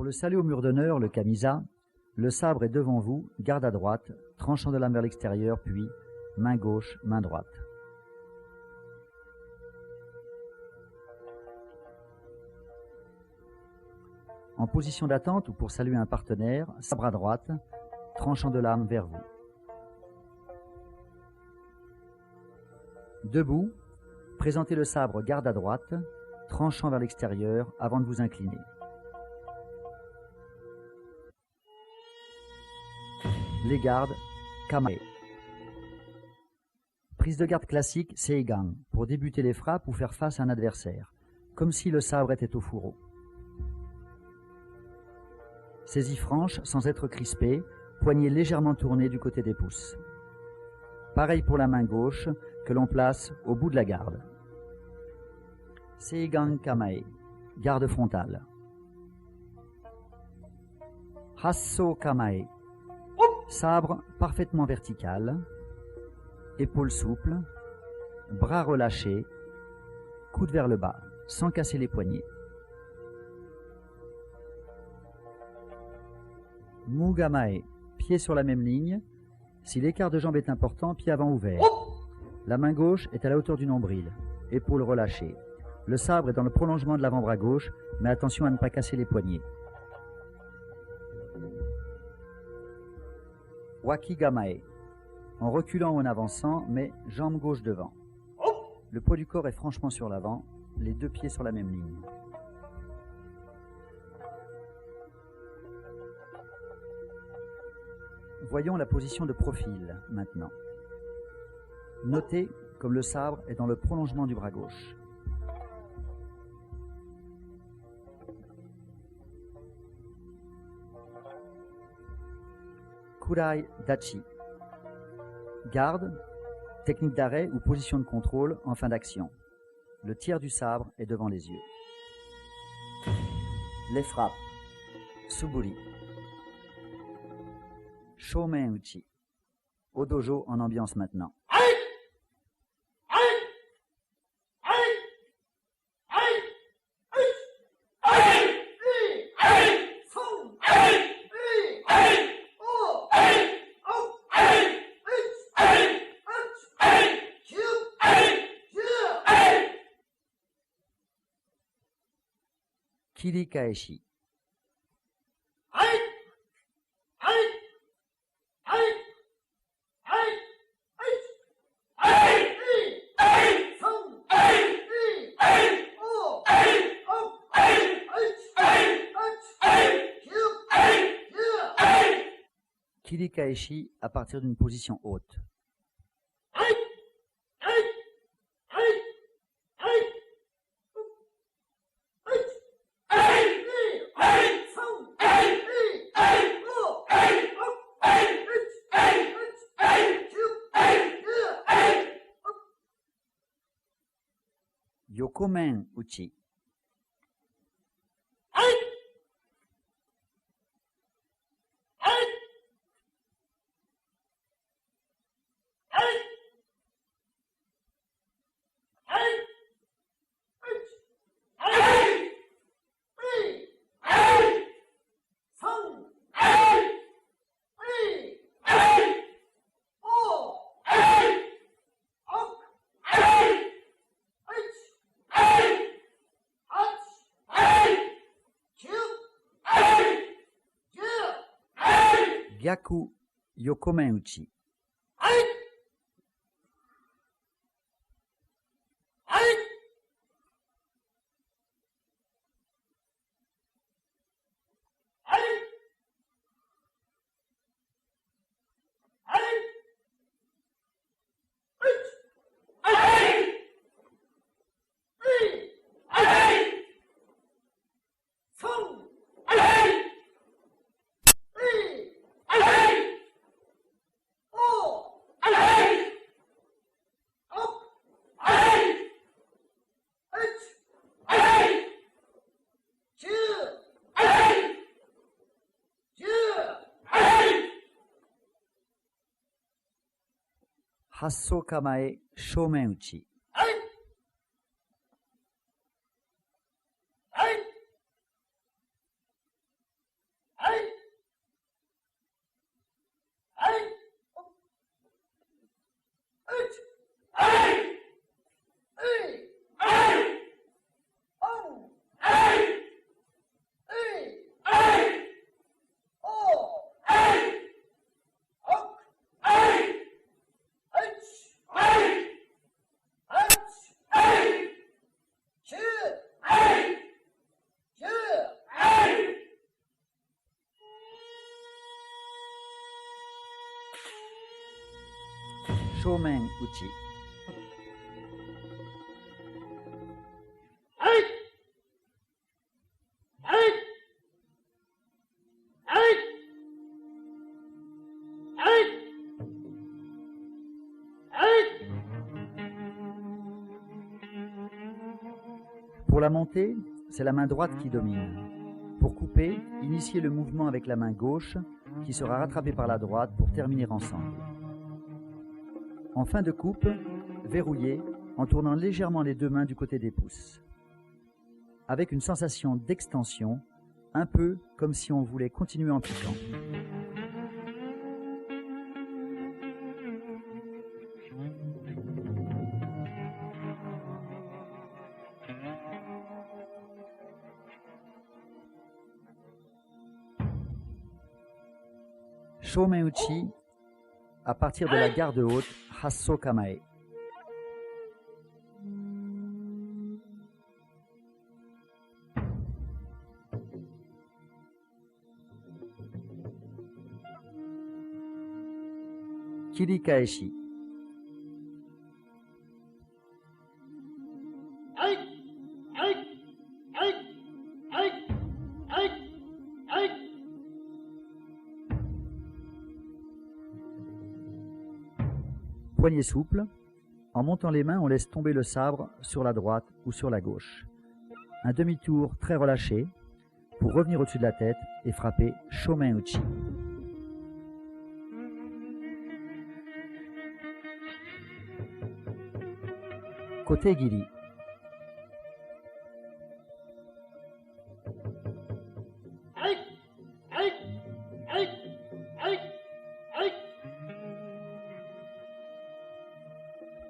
le salut au mur d'honneur, le kamisa, le sabre est devant vous, garde à droite, tranchant de lame vers l'extérieur, puis main gauche, main droite. En position d'attente ou pour saluer un partenaire, sabre à droite, tranchant de lame vers vous. Debout, présentez le sabre garde à droite, tranchant vers l'extérieur avant de vous incliner. Les gardes, kamae. Prise de garde classique, seigan, pour débuter les frappes ou faire face à un adversaire, comme si le sabre était au fourreau. Saisie franche, sans être crispée, poignet légèrement tourné du côté des pouces. Pareil pour la main gauche, que l'on place au bout de la garde. Seigan kamae, garde frontale. Hasso kamae, sabre parfaitement vertical, épaules souples, bras relâchés, coude vers le bas, sans casser les poignets. Mugamae, pied sur la même ligne. Si l'écart de jambe est important, pied avant ouvert. La main gauche est à la hauteur du nombril, épaules relâchées. Le sabre est dans le prolongement de l'avant-bras gauche, mais attention à ne pas casser les poignets. Wakigamae, en reculant ou en avançant, mais jambe gauche devant. Le poids du corps est franchement sur l'avant, les deux pieds sur la même ligne. Voyons la position de profil maintenant. Notez comme le sabre est dans le prolongement du bras gauche. Kurai Dachi. Garde, technique d'arrêt ou position de contrôle en fin d'action. Le tiers du sabre est devant les yeux. Les frappes. Suburi. Shomen Uchi. Au dojo en ambiance maintenant. Kirikaeshi. Kirikaeshi à partir d'une position haute. Yokomen Uchi. Gyaku Yokomen Uchi. Hasso Kamae Shomen Uchi. Shomen Uchi. Pour la montée, c'est la main droite qui domine. Pour couper, initiez le mouvement avec la main gauche qui sera rattrapée par la droite pour terminer ensemble. En fin de coupe, verrouillez en tournant légèrement les deux mains du côté des pouces. Avec une sensation d'extension, un peu comme si on voulait continuer en piquant. Shomen Uchi, à partir de la garde haute, Hasso Kamae. Kirikaeshi. Poignet souple. En montant les mains, on laisse tomber le sabre sur la droite ou sur la gauche. Un demi-tour très relâché pour revenir au-dessus de la tête et frapper Shomen Uchi. Côté Giri.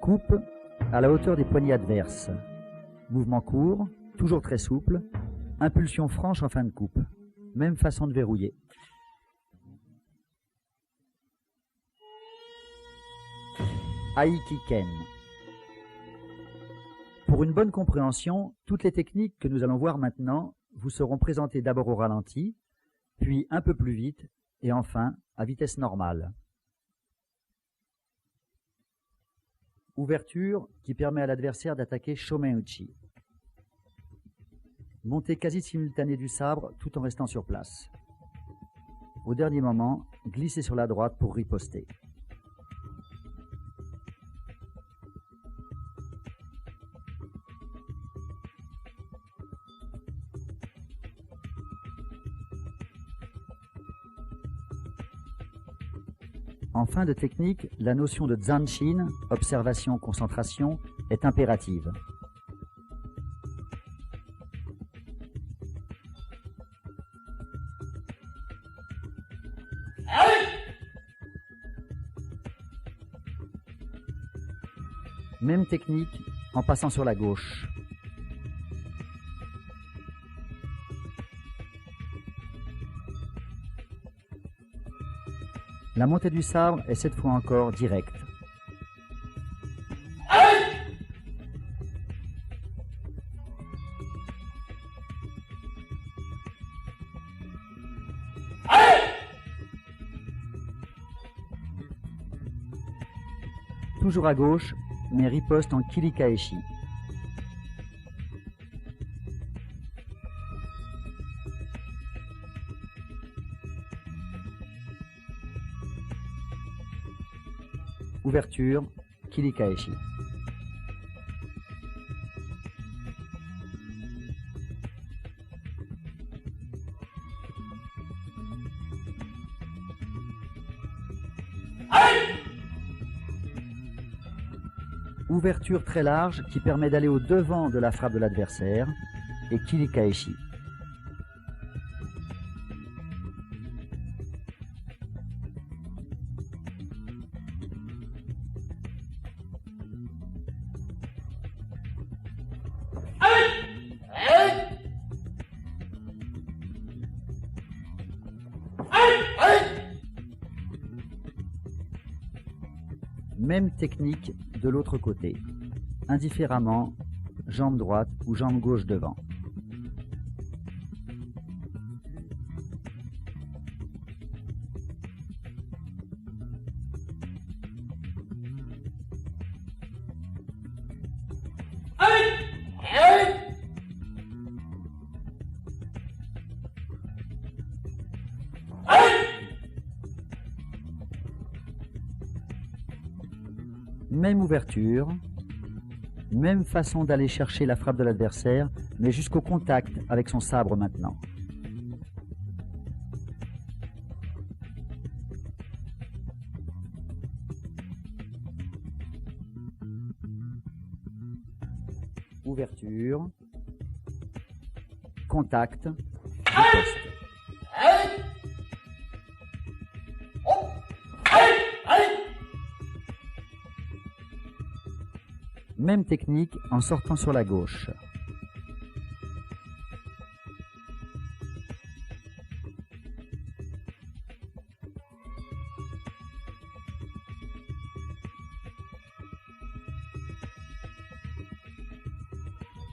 Coupe à la hauteur des poignets adverses. Mouvement court, toujours très souple. Impulsion franche en fin de coupe. Même façon de verrouiller. Aikiken. Pour une bonne compréhension, toutes les techniques que nous allons voir maintenant vous seront présentées d'abord au ralenti, puis un peu plus vite, et enfin à vitesse normale. Ouverture qui permet à l'adversaire d'attaquer Shomen Uchi. Montée quasi simultanée du sabre tout en restant sur place. Au dernier moment, glissez sur la droite pour riposter. En fin de technique, la notion de Zanshin, observation-concentration, est impérative. Même technique en passant sur la gauche. La montée du sabre est cette fois encore directe. Toujours à gauche, mais riposte en Kirikaeshi. Ouverture, Kirikaeshi. Ouverture très large qui permet d'aller au devant de la frappe de l'adversaire et Kirikaeshi. Même technique de l'autre côté, indifféremment, jambe droite ou jambe gauche devant. Même ouverture, même façon d'aller chercher la frappe de l'adversaire, mais jusqu'au contact avec son sabre maintenant. Ouverture, contact, riposte. Même technique en sortant sur la gauche.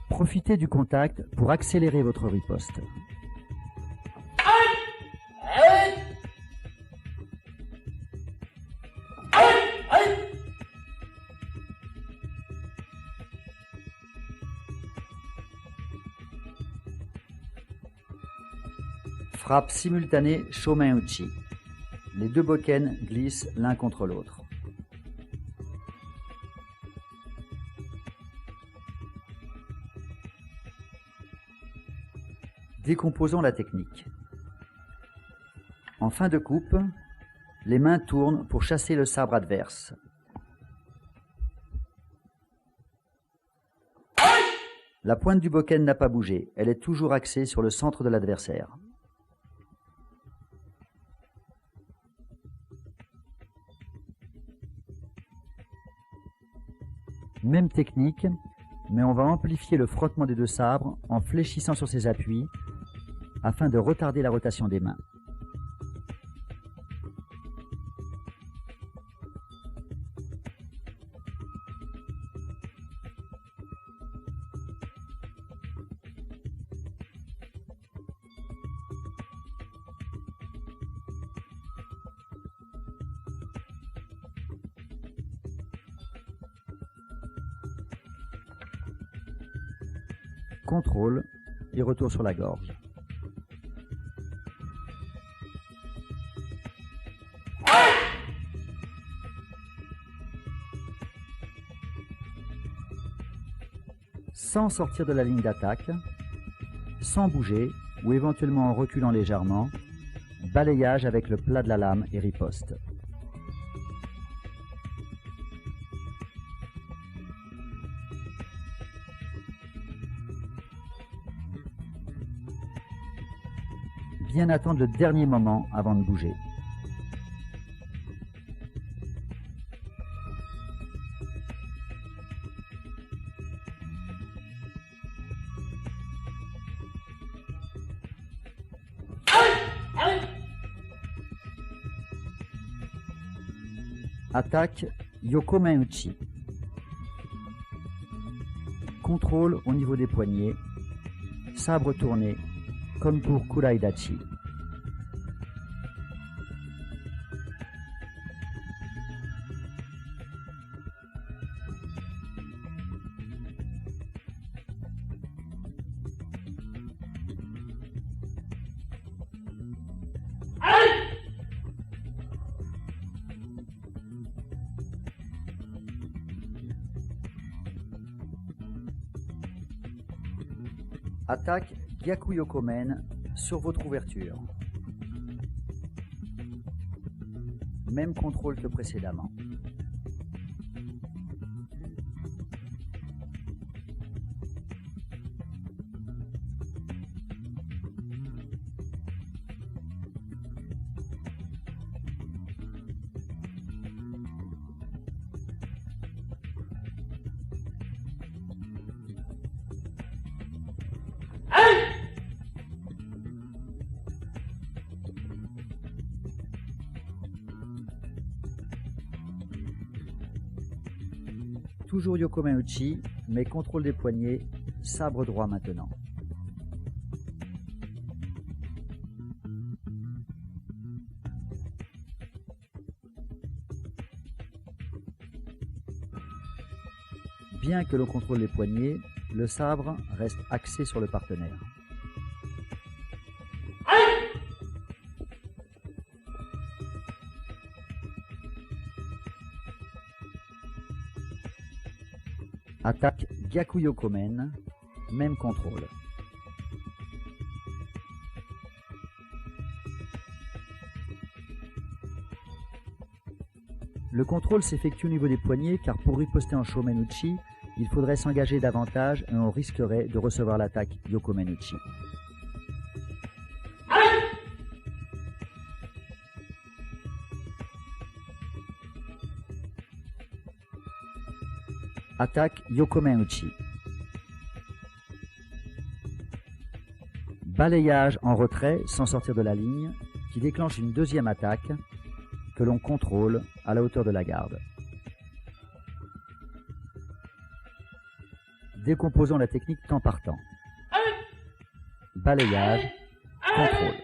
Profitez du contact pour accélérer votre riposte. Frappe simultanée Shomen-uchi. Les deux bokken glissent l'un contre l'autre. Décomposons la technique. En fin de coupe, les mains tournent pour chasser le sabre adverse. La pointe du bokken n'a pas bougé, elle est toujours axée sur le centre de l'adversaire. Même technique, mais on va amplifier le frottement des deux sabres en fléchissant sur ses appuis afin de retarder la rotation des mains. Contrôle et retour sur la gorge. Sans sortir de la ligne d'attaque, sans bouger ou éventuellement en reculant légèrement, balayage avec le plat de la lame et riposte. Bien attendre le dernier moment avant de bouger. Attaque Yokomen-uchi. Contrôle au niveau des poignets. Sabre tourné, comme pour Kuraidachi. Attaque Gyaku-yokomen sur votre ouverture. Même contrôle que précédemment. Toujours Yokomen Uchi, mais contrôle des poignets, sabre droit maintenant. Bien que l'on contrôle les poignets, le sabre reste axé sur le partenaire. Attaque Gyakuyokomen, même contrôle. Le contrôle s'effectue au niveau des poignets car pour riposter en Shomen Uchi, il faudrait s'engager davantage et on risquerait de recevoir l'attaque Yokomen Uchi. Attaque Yokomen Uchi. Balayage en retrait sans sortir de la ligne qui déclenche une deuxième attaque que l'on contrôle à la hauteur de la garde. Décomposons la technique temps par temps. Balayage, contrôle.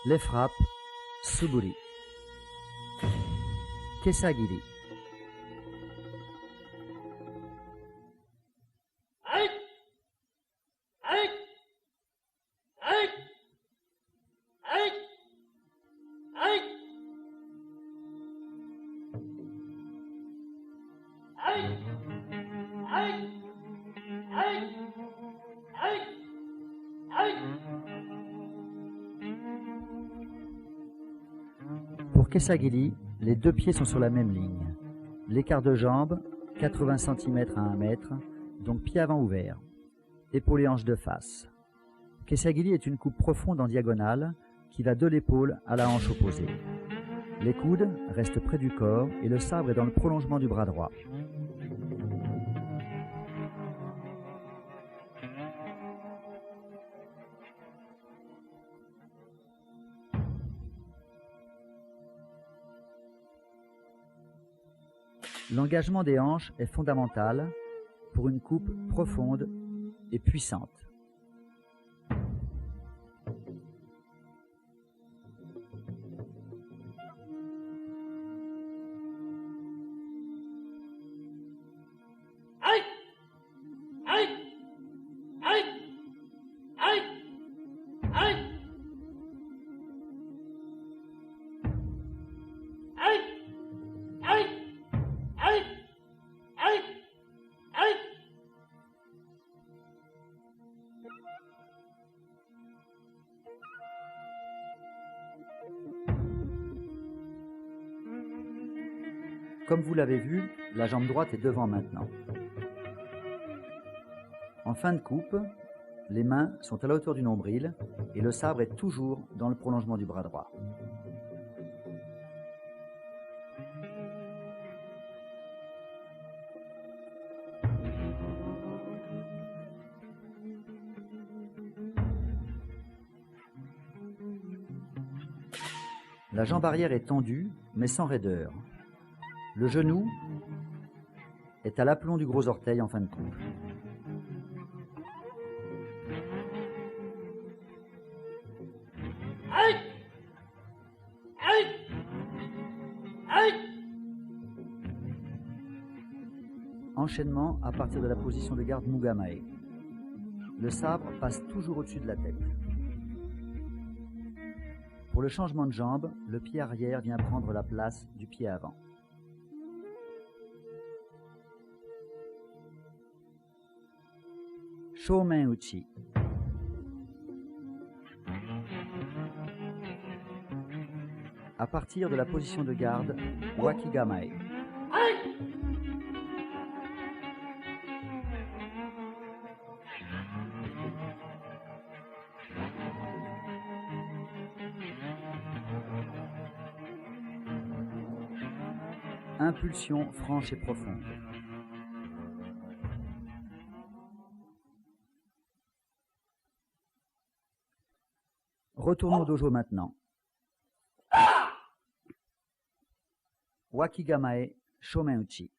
Les frappes, Suburi. Kesagiri. Pour Kesagiri, les deux pieds sont sur la même ligne. L'écart de jambe, 80 cm à 1 mètre, donc pied avant ouvert. Épaule et hanche de face. Kesagiri est une coupe profonde en diagonale qui va de l'épaule à la hanche opposée. Les coudes restent près du corps et le sabre est dans le prolongement du bras droit. L'engagement des hanches est fondamental pour une coupe profonde et puissante. Comme vous l'avez vu, la jambe droite est devant maintenant. En fin de coupe, les mains sont à la hauteur du nombril et le sabre est toujours dans le prolongement du bras droit. La jambe arrière est tendue, mais sans raideur. Le genou est à l'aplomb du gros orteil en fin de coupe. Enchaînement à partir de la position de garde Mugamae. Le sabre passe toujours au-dessus de la tête. Pour le changement de jambe, le pied arrière vient prendre la place du pied avant. Shomen Uchi. À partir de la position de garde, Wakigamae. Impulsion franche et profonde. Retournons au dojo maintenant. Wakigamae Shomen-uchi.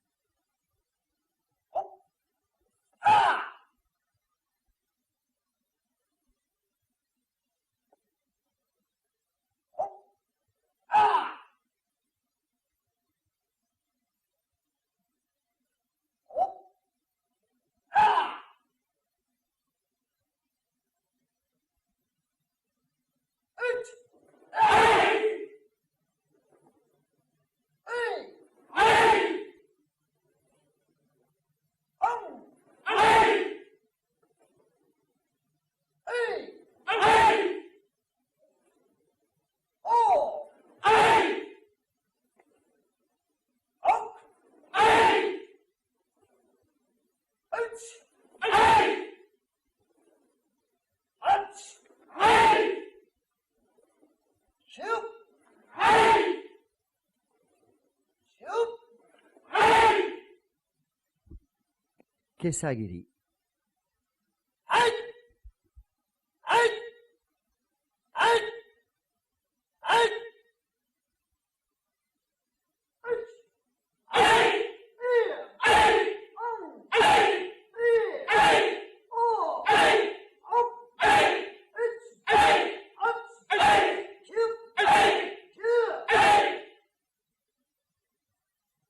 Kesagiri.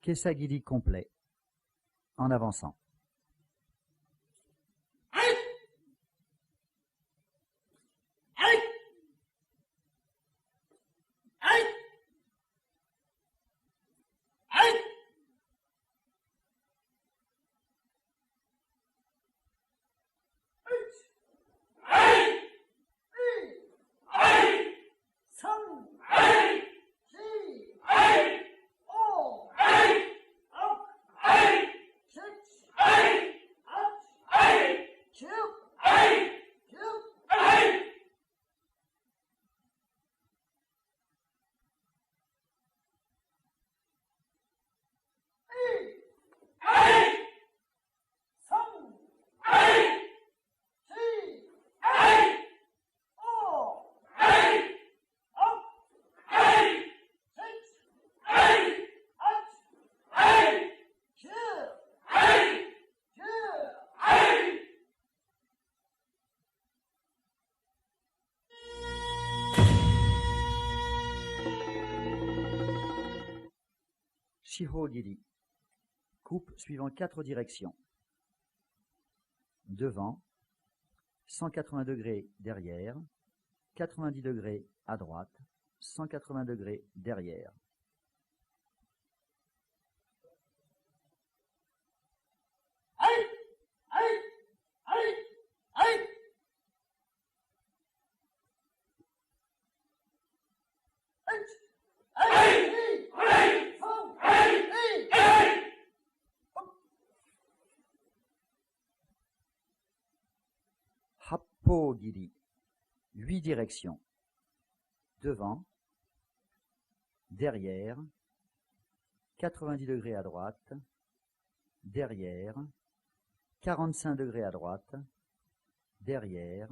Kesagiri complet, en avançant. Shihogiri. Coupe suivant 4 directions. Devant, 180 degrés derrière, 90 degrés à droite, 180 degrés derrière. Happogiri. 8 directions. Devant, derrière, 90 degrés à droite, derrière, 45 degrés à droite, derrière,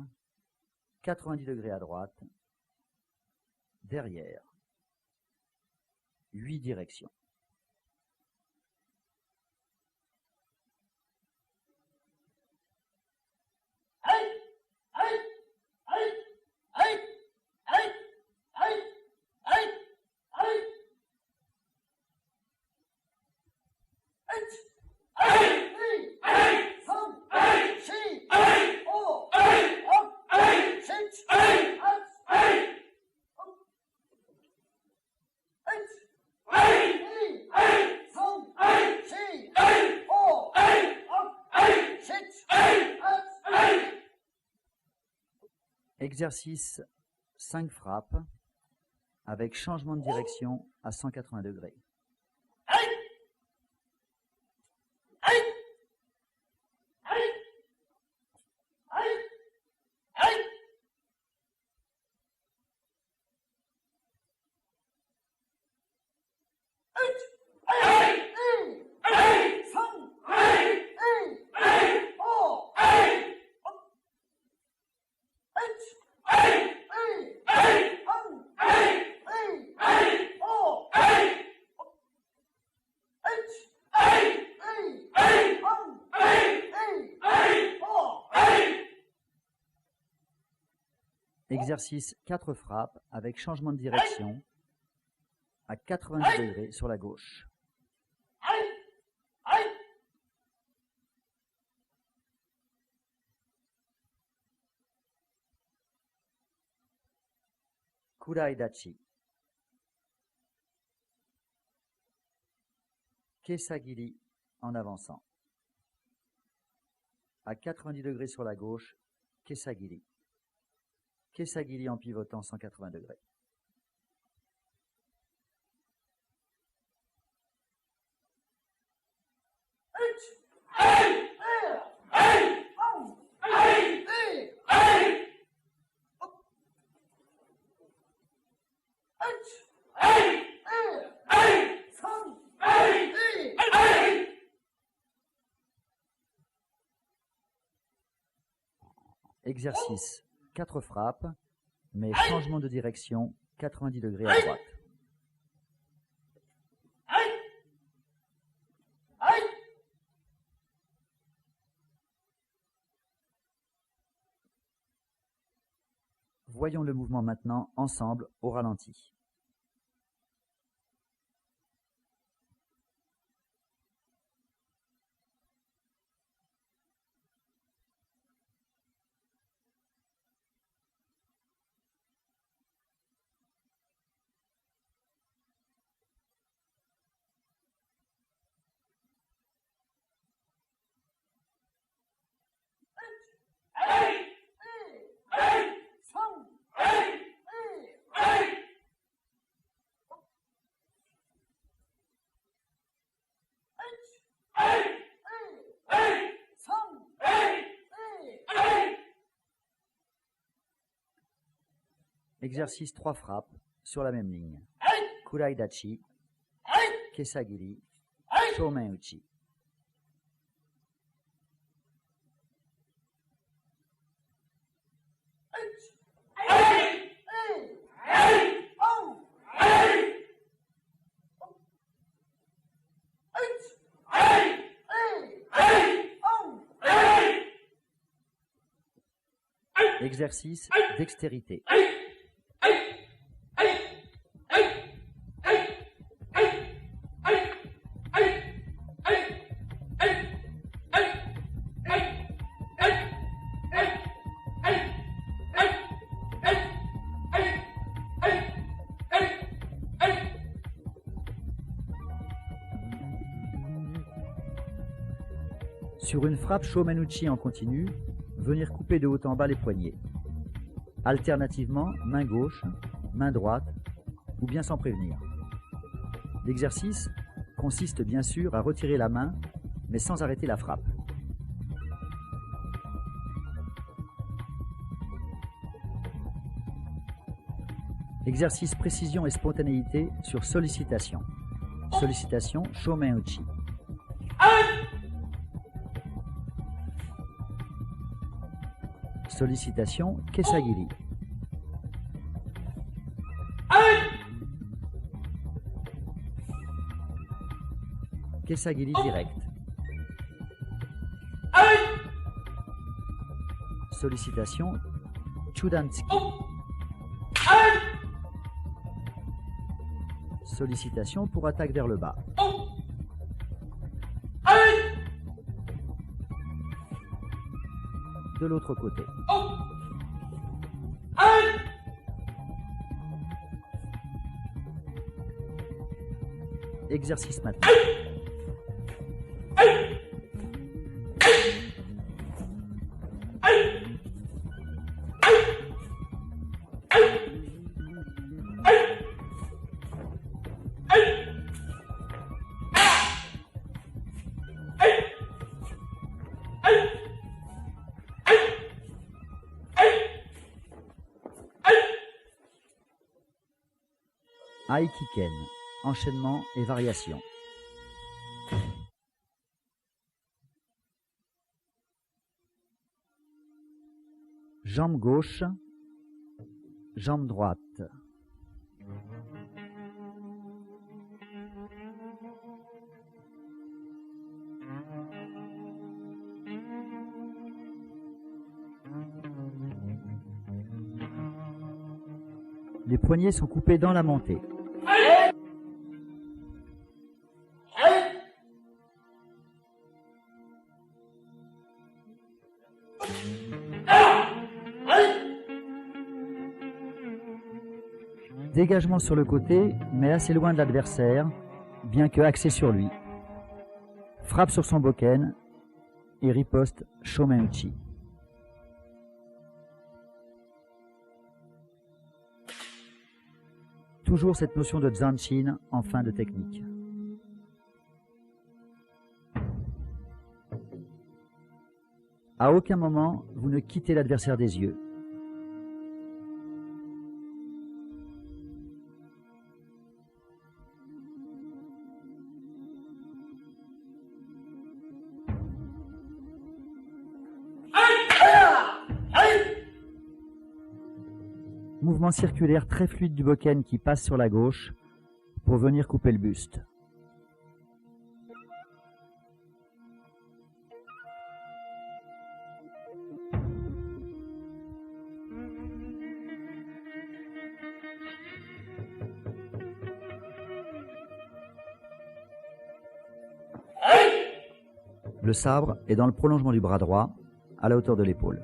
90 degrés à droite, derrière. 8 directions. Exercice 5 frappes avec changement de direction à 180 degrés. Exercice 4 frappes avec changement de direction à 90 degrés sur la gauche. Kurai Dachi. Kesagiri en avançant. À 90 degrés sur la gauche, Kesagiri. Kesagiri en pivotant 180 degrés. Exercice 4 frappes, mais changement de direction 90 degrés à droite. Voyons le mouvement maintenant ensemble au ralenti. Exercice 3 frappes sur la même ligne. Kurai Dachi, Kesagiri, Shomen Uchi. Exercice dextérité. Sur une frappe Shomen-uchi en continu, venir couper de haut en bas les poignets. Alternativement, main gauche, main droite, ou bien sans prévenir. L'exercice consiste bien sûr à retirer la main, mais sans arrêter la frappe. Exercice précision et spontanéité sur sollicitation. Sollicitation Shomen-uchi. Sollicitation Kesagiri. Kesagiri direct. Sollicitation Chudansuki. Sollicitation pour attaque vers le bas. De l'autre côté. Exercice maintenant. Aikiken, enchaînement et variation. Jambe gauche, jambe droite. Les poignets sont coupés dans la montée. Dégagement sur le côté, mais assez loin de l'adversaire, bien que axé sur lui. Frappe sur son bokken et riposte Shomen-uchi. Toujours cette notion de zanshin en fin de technique. À aucun moment, vous ne quittez l'adversaire des yeux. Mouvement circulaire très fluide du bokken qui passe sur la gauche pour venir couper le buste. Le sabre est dans le prolongement du bras droit, à la hauteur de l'épaule.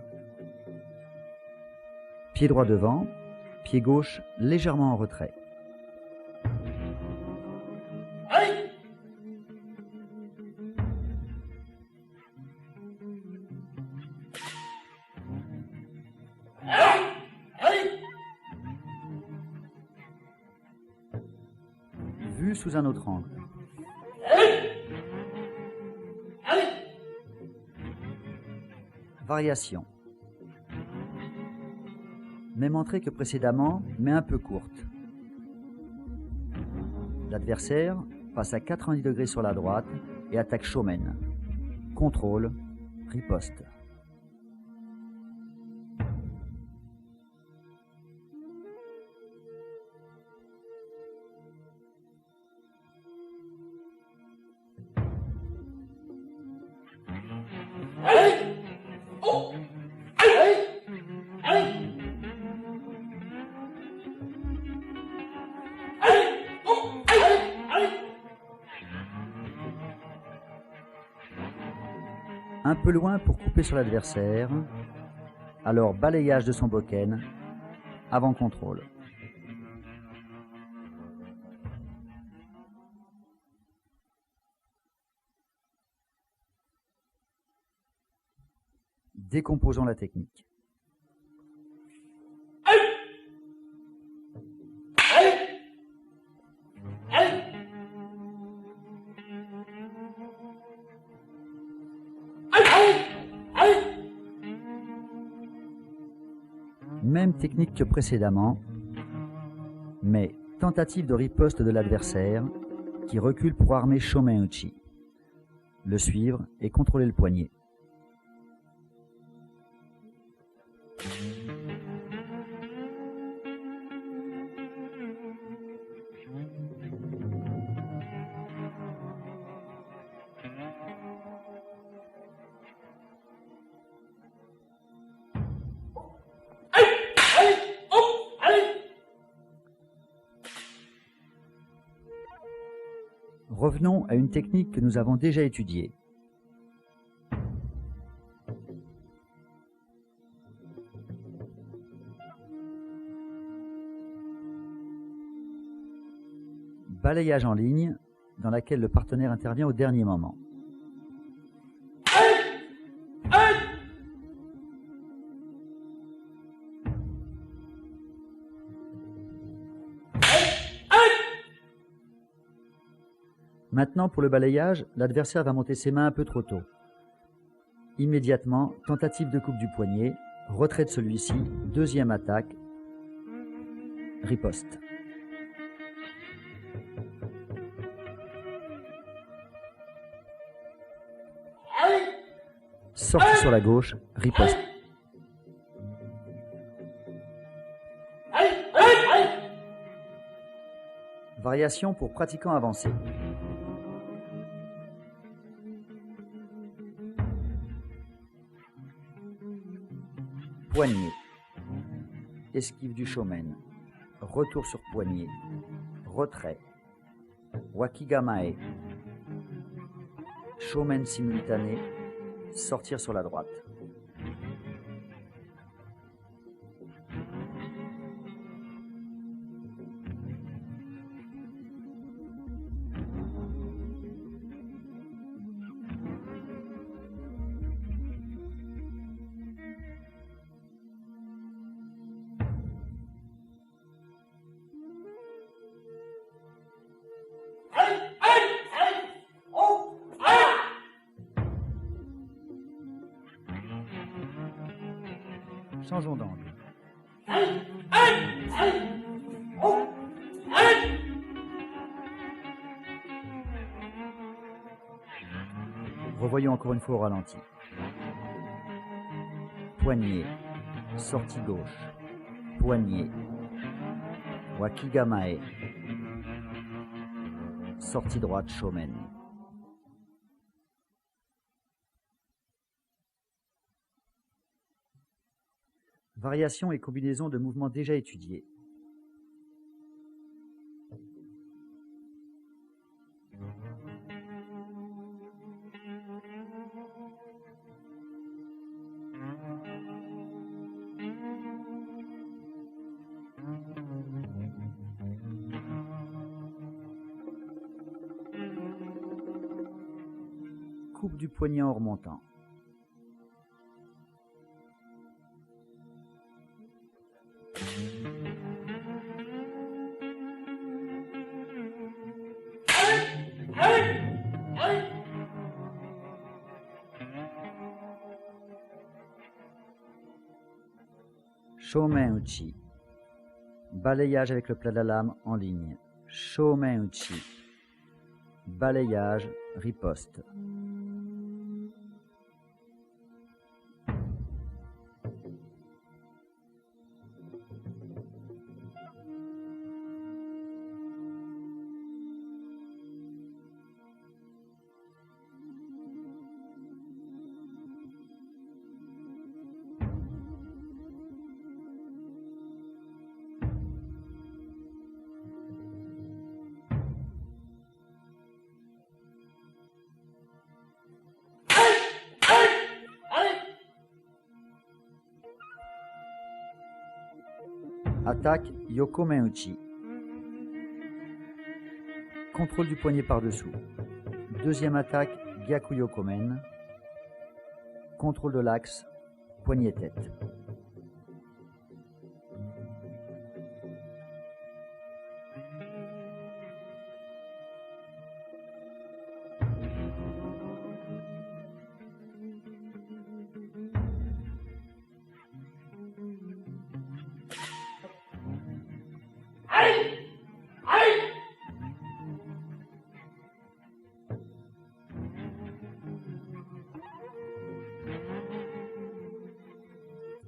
Pied droit devant, pied gauche légèrement en retrait. Vue sous un autre angle. Variation. Même entrée que précédemment, mais un peu courte. L'adversaire passe à 90 degrés sur la droite et attaque Shomen. Contrôle, riposte. Un peu loin pour couper sur l'adversaire, alors balayage de son bokken, avant contrôle. Décomposons la technique. Même technique que précédemment, mais tentative de riposte de l'adversaire qui recule pour armer Shomen-uchi. Le suivre et contrôler le poignet. Revenons à une technique que nous avons déjà étudiée. Balayage en ligne, dans laquelle le partenaire intervient au dernier moment. Maintenant, pour le balayage, l'adversaire va monter ses mains un peu trop tôt. Immédiatement, tentative de coupe du poignet, retrait de celui-ci, deuxième attaque, riposte. Sortie sur la gauche, riposte. Variation pour pratiquants avancés. Poignet. Esquive du Shomen. retour sur poignet, retrait, wakigamae, shomen simultané, sortir sur la droite. Changeons d'angle. Revoyons encore une fois au ralenti. Poignet, sortie gauche, poignet, wakigamae, sortie droite, shomen. Variations et combinaisons de mouvements déjà étudiés. Coupe du poignet en remontant. Shomen uchi. Balayage avec le plat de la lame en ligne. Shomen uchi. Balayage, riposte. Attaque Yokomen uchi. Contrôle du poignet par-dessous. Deuxième attaque Gyaku Yokomen. Contrôle de l'axe, poignet-tête.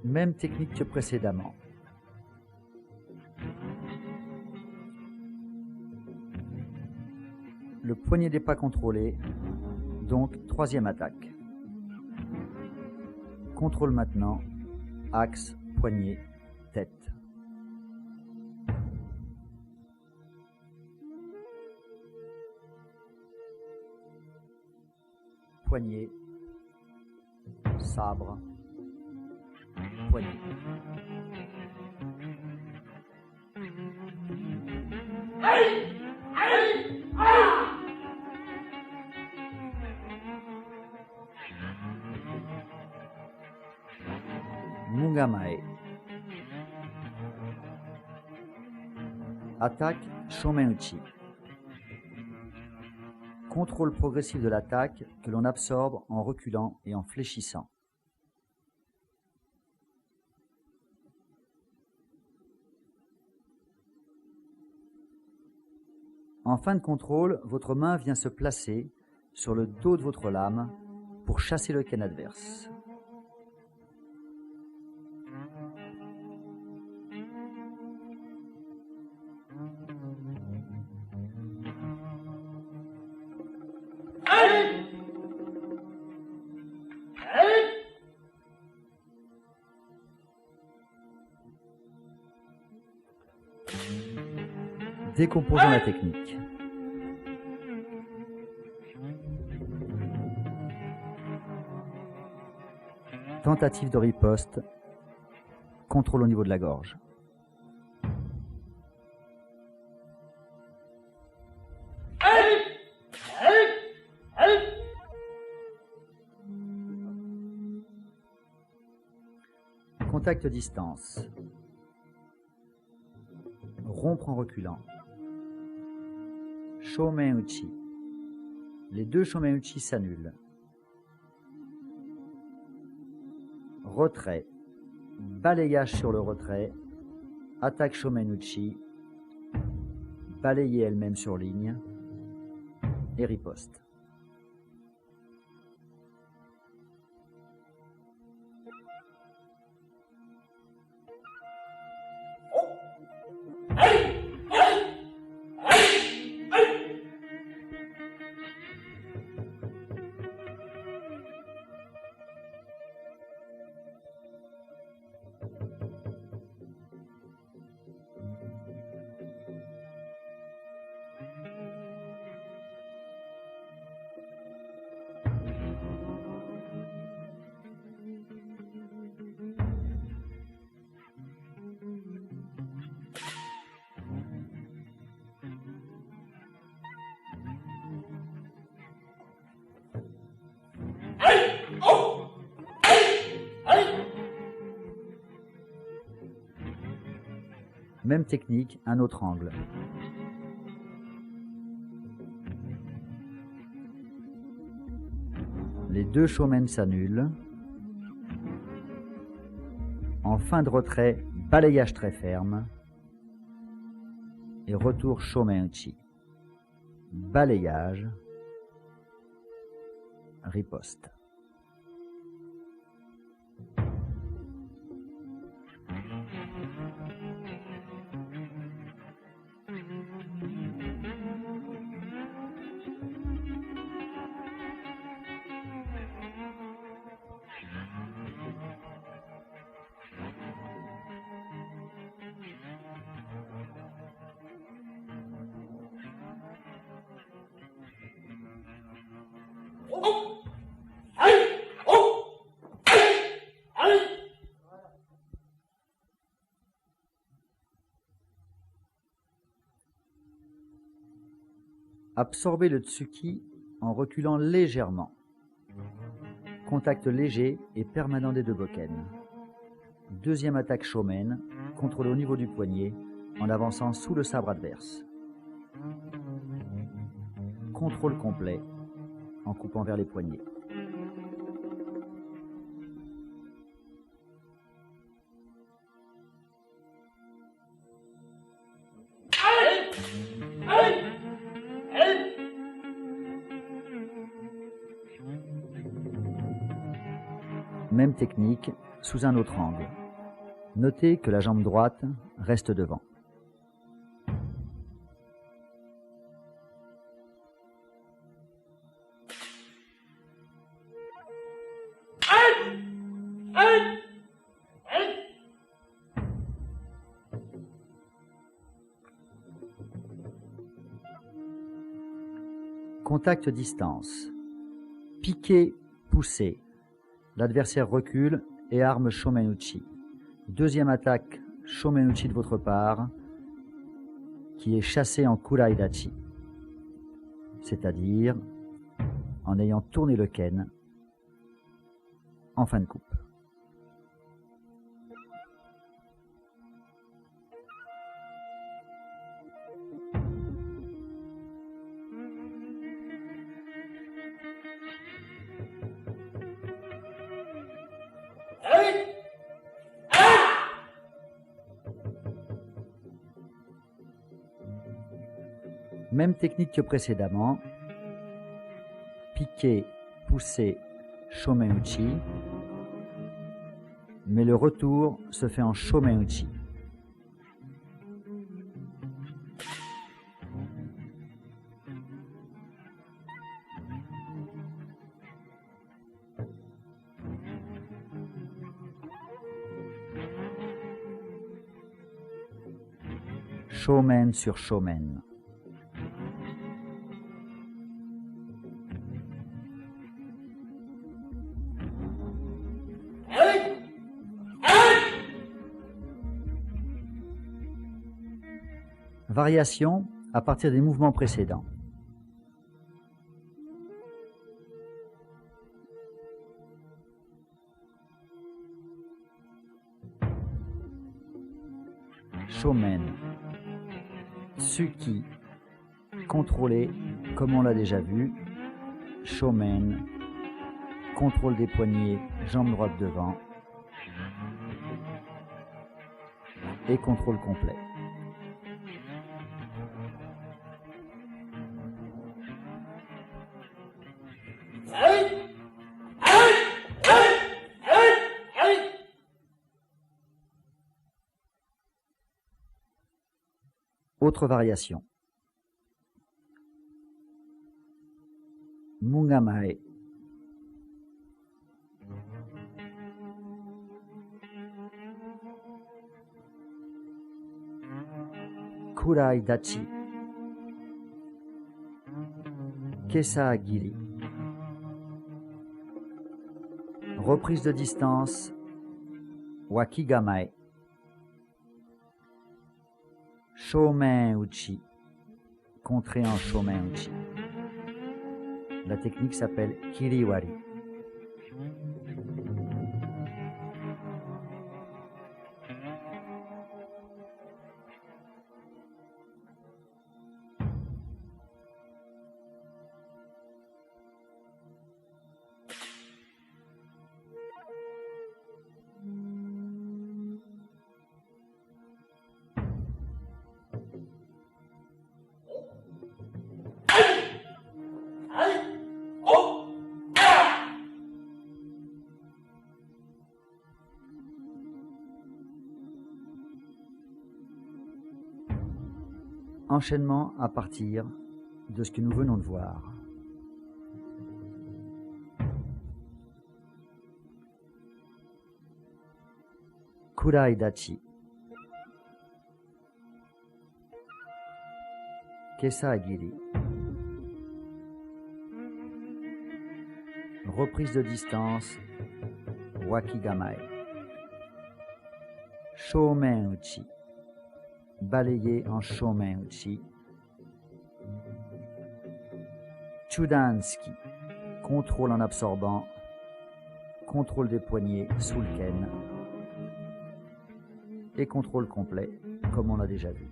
Même technique que précédemment. Le poignet n'est pas contrôlé, donc troisième attaque. Contrôle maintenant, axe, poignet, tête. Poignet, sabre, poignet. Mungamae. Attaque Shomen uchi. Contrôle progressif de l'attaque que l'on absorbe en reculant et en fléchissant. En fin de contrôle, votre main vient se placer sur le dos de votre lame pour chasser le ken adverse. Décomposons la technique. Tentative de riposte. Contrôle au niveau de la gorge. Contact distance. Rompre en reculant. Shomen uchi. Les deux shomen uchi s'annulent. Retrait. Balayage sur le retrait. Attaque shomen uchi. Balayer elle-même sur ligne. Et riposte. Même technique, un autre angle. Les deux shomen s'annulent. En fin de retrait, balayage très ferme. Et retour shomen uchi. Balayage. Riposte. Absorbez le tsuki en reculant légèrement. Contact léger et permanent des deux bokken. Deuxième attaque shomen, contrôlée au niveau du poignet, en avançant sous le sabre adverse. Contrôle complet, en coupant vers les poignets. Même technique, sous un autre angle. Notez que la jambe droite reste devant. Contact distance. Piqué, poussé. L'adversaire recule et arme shomen uchi. Deuxième attaque shomen uchi de votre part, qui est chassé en kuraidachi, c'est-à-dire en ayant tourné le ken en fin de coupe. Même technique que précédemment, piqué, poussé, shomen uchi, mais le retour se fait en shomen uchi. Shōmen sur shōmen. Variation à partir des mouvements précédents. Shōmen. Tsuki. Contrôler, comme on l'a déjà vu. Shōmen. Contrôle des poignets, jambe droite devant. Et contrôle complet. Autre variation. Mungamae. Kurai dachi. Kesagiri. Reprise de distance. Wakigamae. Shōmen uchi. Contré en shōmen uchi. La technique s'appelle kiriwari. Enchaînement à partir de ce que nous venons de voir. Kurai dachi. Kesagiri. Reprise de distance. Wakigamae. Shōmen uchi. Balayer en shōmen uchi. Chudanski. Contrôle en absorbant. Contrôle des poignets sous le ken. Et contrôle complet, comme on l'a déjà vu.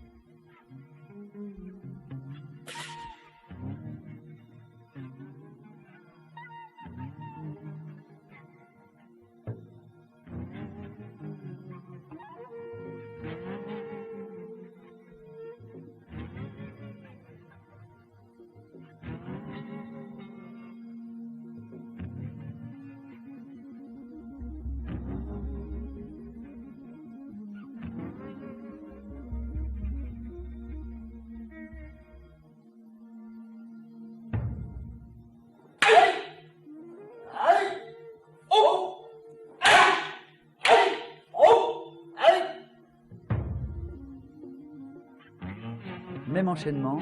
Même enchaînement,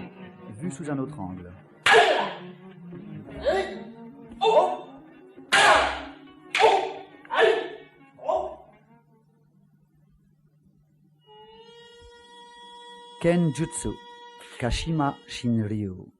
vu sous un autre angle. Kenjutsu, Kashima Shinryu.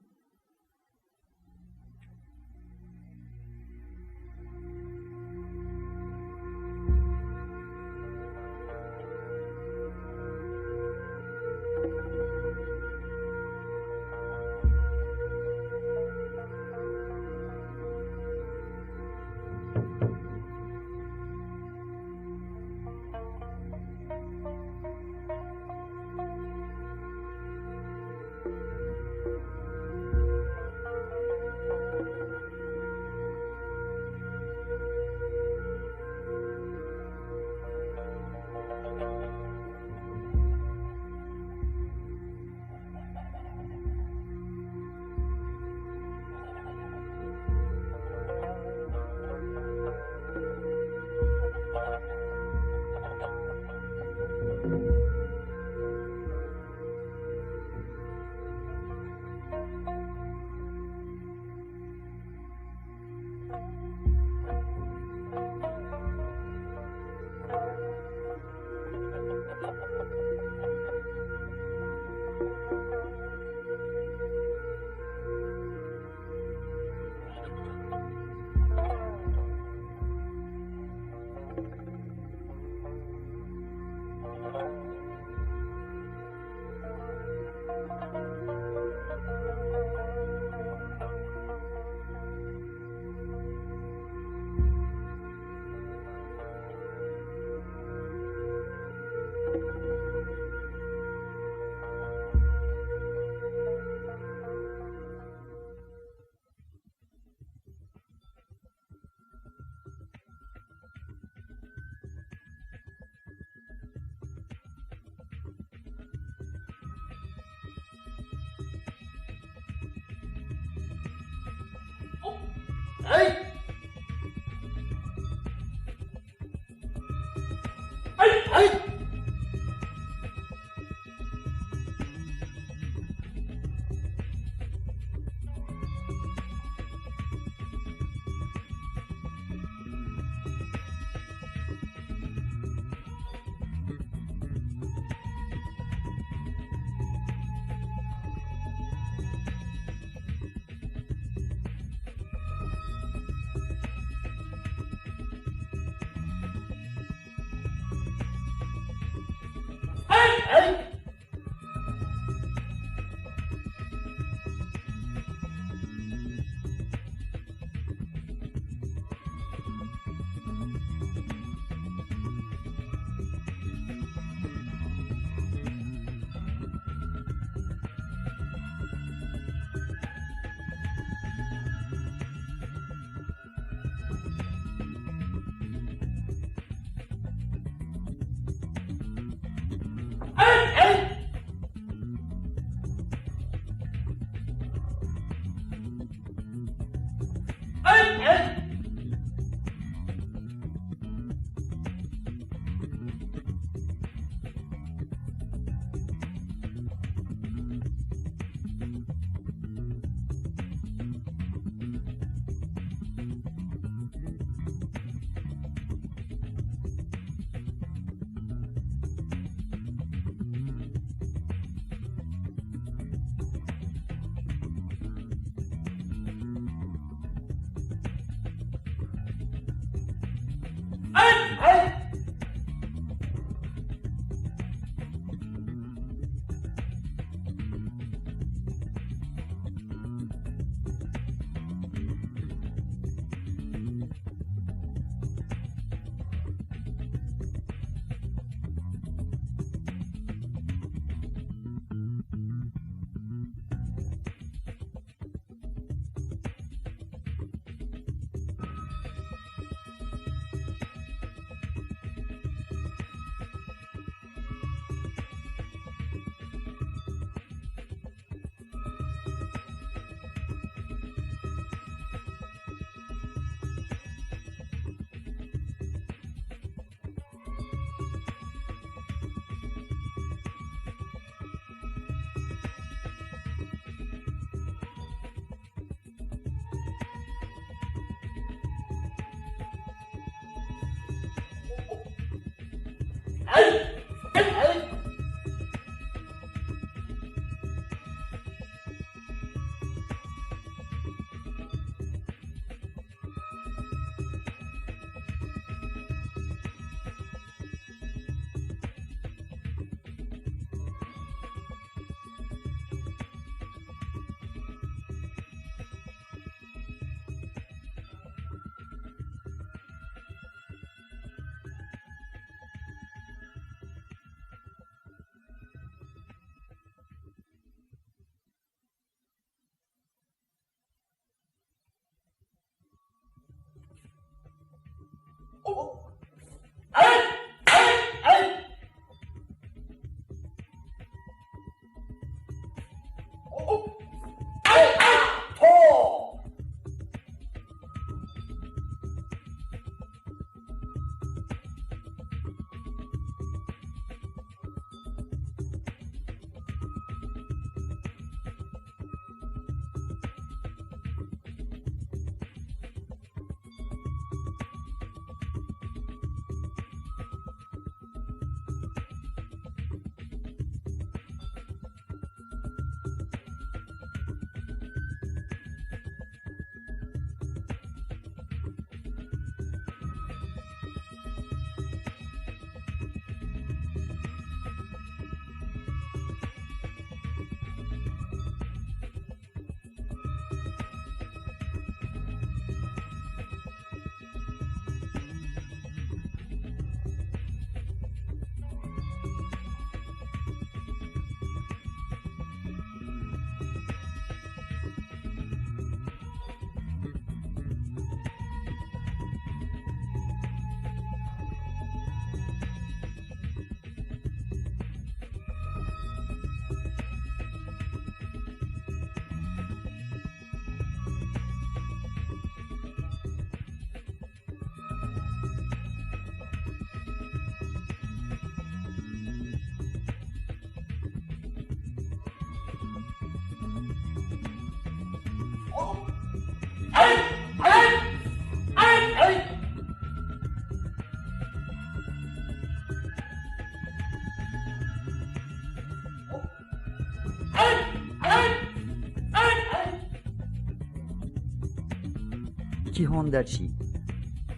Kihondachi.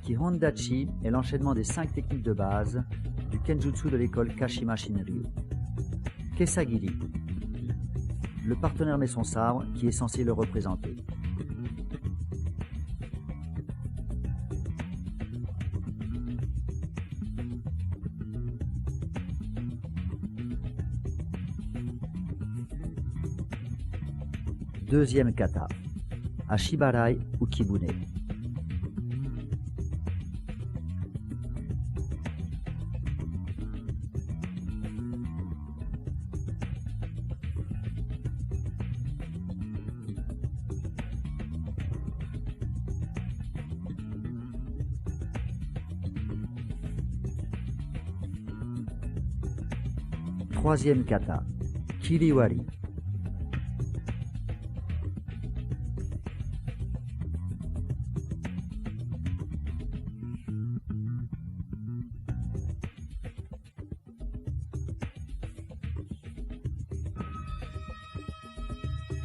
Kihondachi est l'enchaînement des 5 techniques de base du Kenjutsu de l'école Kashima Shinryu. Kesagiri. Le partenaire met son sabre qui est censé le représenter. Deuxième kata, Ashibarai ou Kibune. Troisième kata, Kiriwari.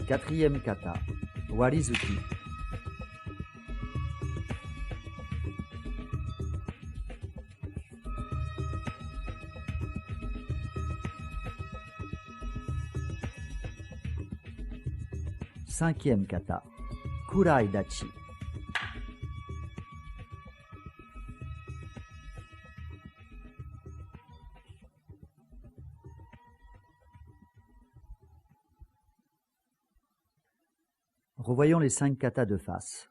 Quatrième kata, Warizuki. Cinquième kata, Kurai Dachi. Revoyons les 5 katas de face.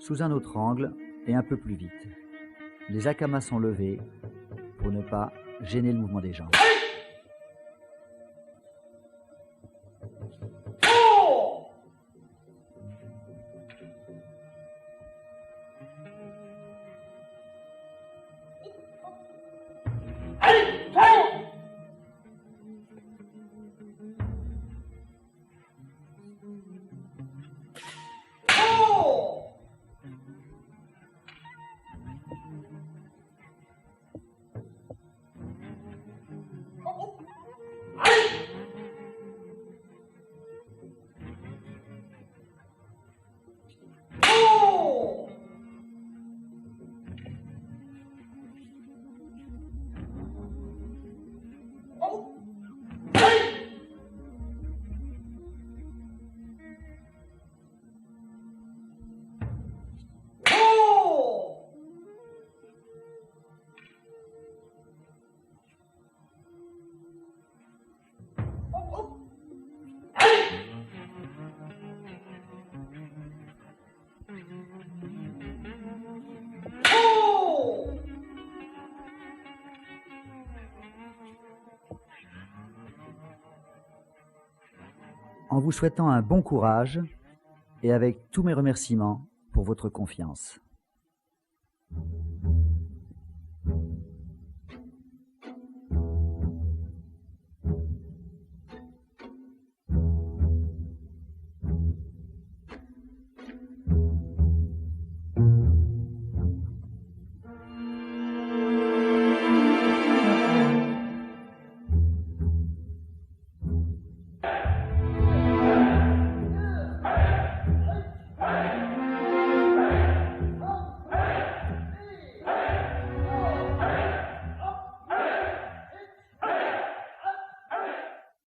Sous un autre angle et un peu plus vite. Les akamas sont levés pour ne pas gêner le mouvement des jambes. En vous souhaitant un bon courage et avec tous mes remerciements pour votre confiance.